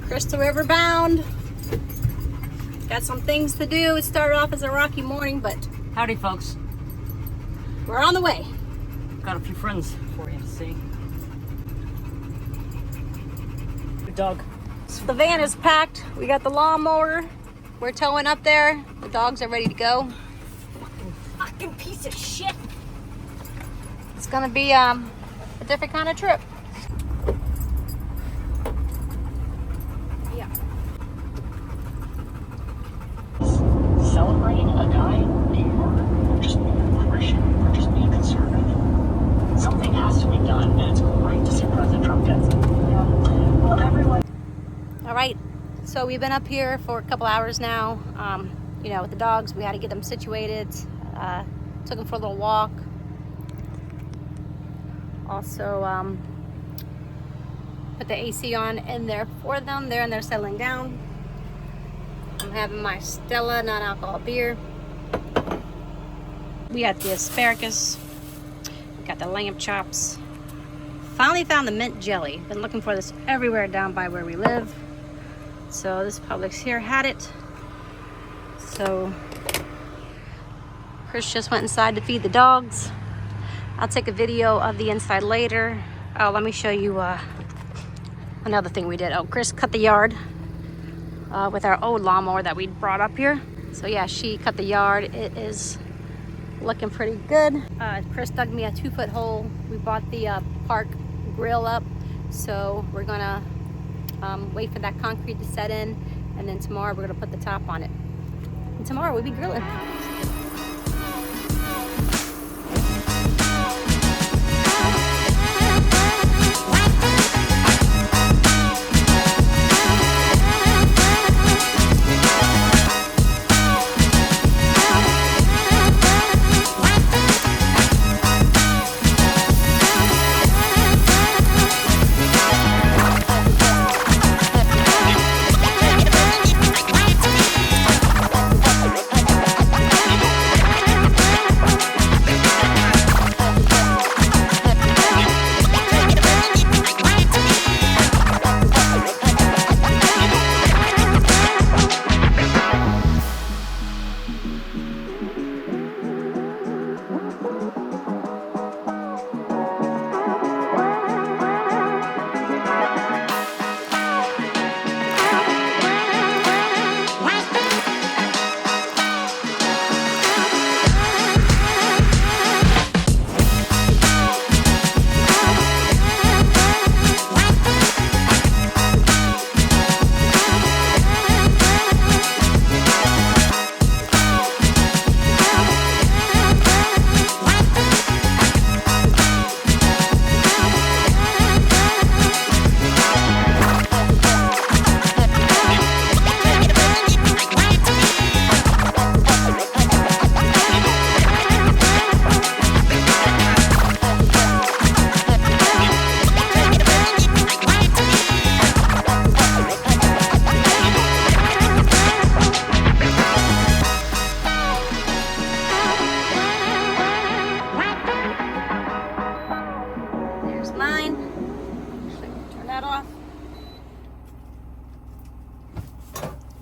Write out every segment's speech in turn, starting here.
Crystal River bound. Got some things to do. It started off as a rocky morning, but howdy, folks. We're on the way. Got a few friends for you to see. Good dog. So the van is packed. We got the lawnmower. We're towing up there. The dogs are ready to go. Fucking piece of shit. It's gonna be a different kind of trip. Yeah. Celebrating a guy being murdered, just being a Christian, or just being conservative. Something has to be done, and it's great to see President Trump get it. Yeah. Well, everyone. All right. So we've been up here for a couple hours now. You know, with the dogs, we had to get them situated. Took them for a little walk. Also, put the AC on in there for them. They're in there settling down. I'm having my Stella non-alcohol beer. We got the asparagus. We got the lamb chops. Finally found the mint jelly. Been looking for this everywhere down by where we live. So this Publix here had it. So Chris just went inside to feed the dogs. I'll take a video of the inside later. Oh, let me show you another thing we did. Oh, Chris cut the yard with our old lawnmower that we brought up here. So yeah, she cut the yard. It is looking pretty good. Chris dug me a 2-foot hole. We bought the park grill up. So we're gonna wait for that concrete to set in. And then tomorrow we're gonna put the top on it. And tomorrow we'll be grilling.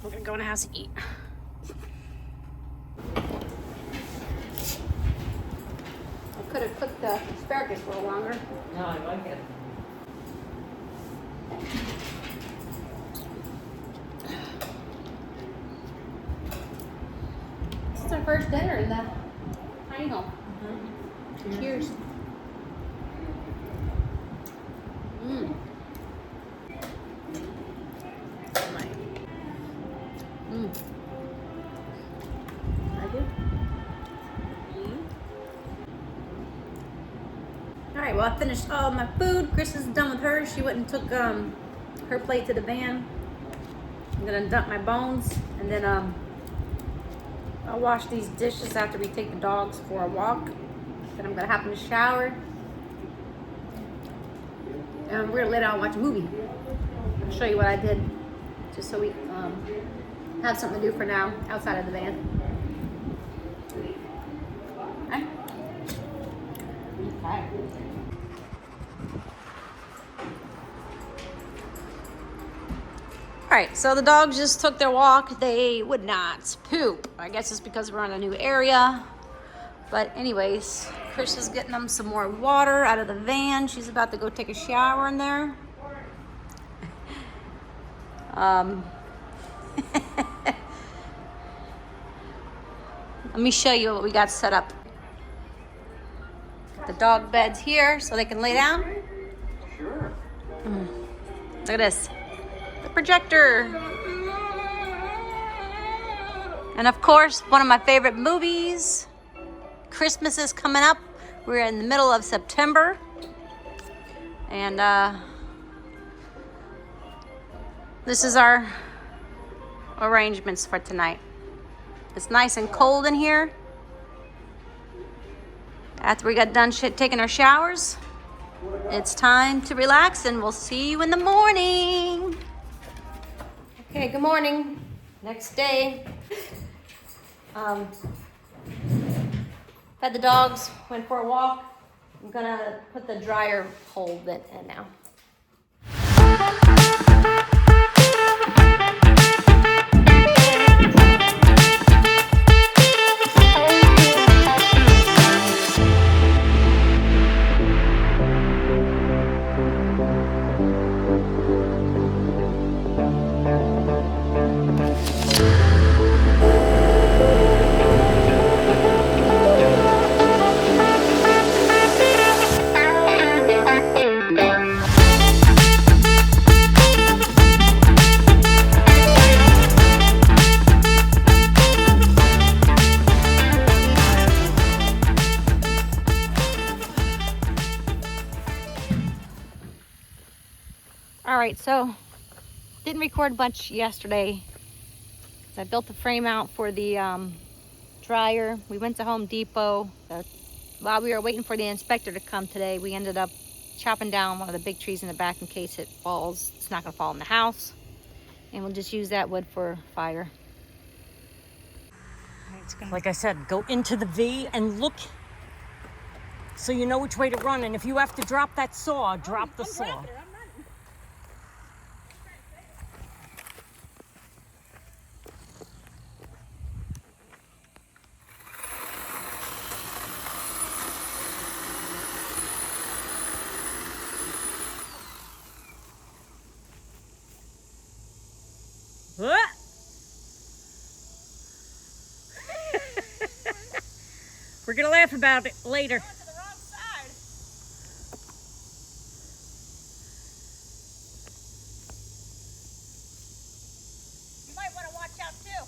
We're gonna go in the house and eat. I could have cooked the asparagus for a little longer. No, I like it. This is our first dinner in the tiny home. Mm-hmm. Cheers. Mmm. I do. Alright, well I finished all my food. Chris is done with hers. She went and took her plate to the van. I'm gonna dump my bones and then I'll wash these dishes after we take the dogs for a walk. Then I'm gonna hop in the shower. And we're gonna lay down and watch a movie. I'll show you what I did just so we have something to do for now outside of the van. Okay. Okay. right, so the dogs just took their walk. They would not poop. I guess it's because we're in a new area. But anyways, Chris is getting them some more water out of the van. She's about to go take a shower in there. Let me show you what we got set up. The dog beds here so they can lay down. Sure. Look at this. The projector. And of course, one of my favorite movies. Christmas is coming up. We're in the middle of September. And this is our arrangements for tonight. It's nice and cold in here. After we got done taking our showers, it's time to relax, and we'll see you in the morning. Okay, good morning. Next day. Fed the dogs, went for a walk. I'm gonna put the dryer hole bit in now. All right, so didn't record much yesterday. I built the frame out for the dryer. We went to Home Depot. While we were waiting for the inspector to come today, we ended up chopping down one of the big trees in the back in case it falls. It's not gonna fall in the house. And we'll just use that wood for fire. Like I said, go into the V and look so you know which way to run. And if you have to drop that saw, drop the saw. What? We're gonna laugh about it later. To the wrong side. You might want to watch out too.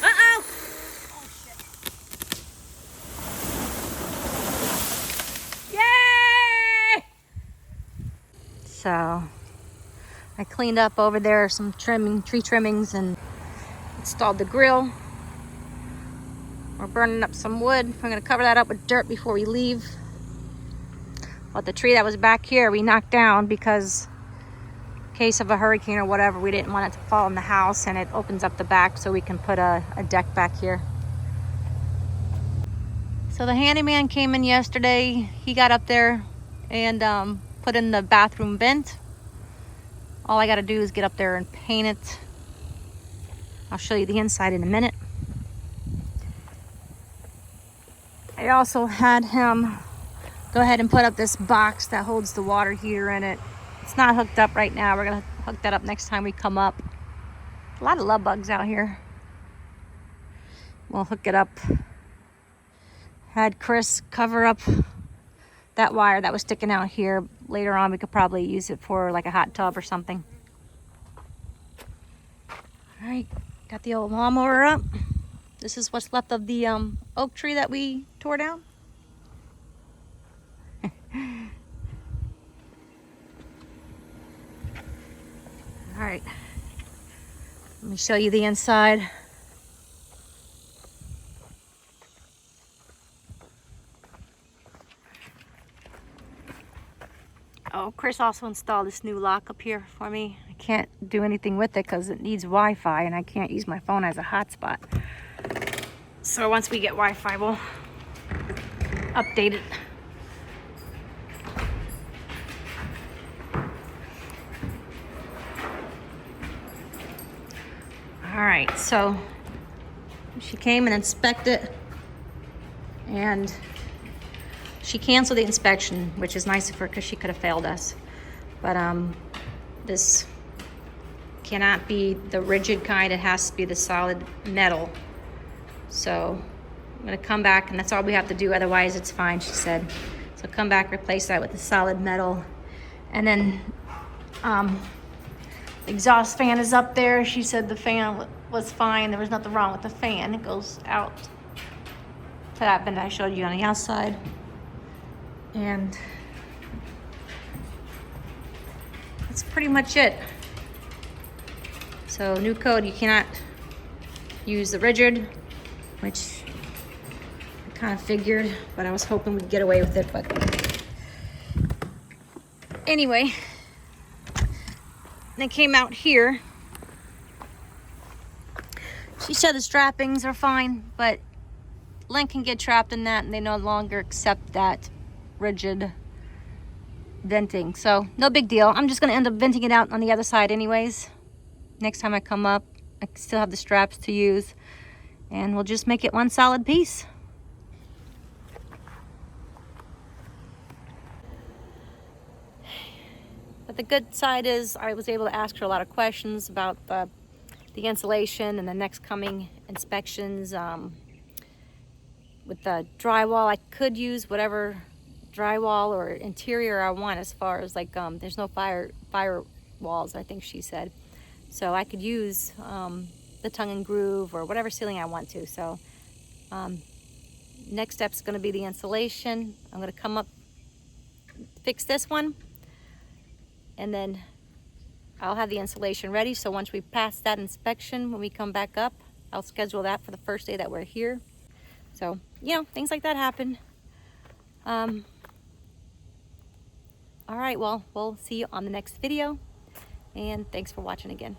Uh-oh! Oh shit. Yay! So I cleaned up over there some tree trimmings, and installed the grill. We're burning up some wood. We're gonna cover that up with dirt before we leave. But the tree that was back here, we knocked down because in case of a hurricane or whatever, we didn't want it to fall in the house, and it opens up the back so we can put a deck back here. So the handyman came in yesterday. He got up there and put in the bathroom vent. All I gotta do is get up there and paint it. I'll show you the inside in a minute. I also had him go ahead and put up this box that holds the water heater in it. It's not hooked up right now. We're gonna hook that up next time we come up. A lot of love bugs out here. We'll hook it up. Had Chris cover up that wire that was sticking out here. Later on, we could probably use it for like a hot tub or something. All right, got the old lawnmower up. This is what's left of the oak tree that we tore down. All right, let me show you the inside. Oh, Chris also installed this new lock up here for me. I can't do anything with it because it needs Wi-Fi and I can't use my phone as a hotspot. So once we get Wi-Fi, we'll update it. All right, so she came and inspected, and she canceled the inspection, which is nice of her because she could have failed us. But this cannot be the rigid kind, it has to be the solid metal. So I'm gonna come back, and that's all we have to do, otherwise it's fine, she said. So come back, replace that with the solid metal. And then the exhaust fan is up there. She said the fan was fine, there was nothing wrong with the fan. It goes out to that vent I showed you on the outside. And that's pretty much it. So new code, you cannot use the rigid, which I kind of figured, but I was hoping we'd get away with it. But anyway, they came out here. She said the strappings are fine, but Link can get trapped in that, and they no longer accept that rigid venting. So no big deal. I'm just gonna end up venting it out on the other side anyways. Next time I come up, I still have the straps to use, and we'll just make it one solid piece. But the good side is I was able to ask her a lot of questions about the insulation and the next coming inspections. With the drywall, I could use whatever drywall or interior I want, as far as like there's no fire walls, I think she said. So I could use the tongue and groove or whatever ceiling I want to. So next step is going to be the insulation. I'm going to come up, fix this one, and then I'll have the insulation ready. So once we pass that inspection, when we come back up, I'll schedule that for the first day that we're here. So, you know, things like that happen. All right, well, we'll see you on the next video, and thanks for watching again.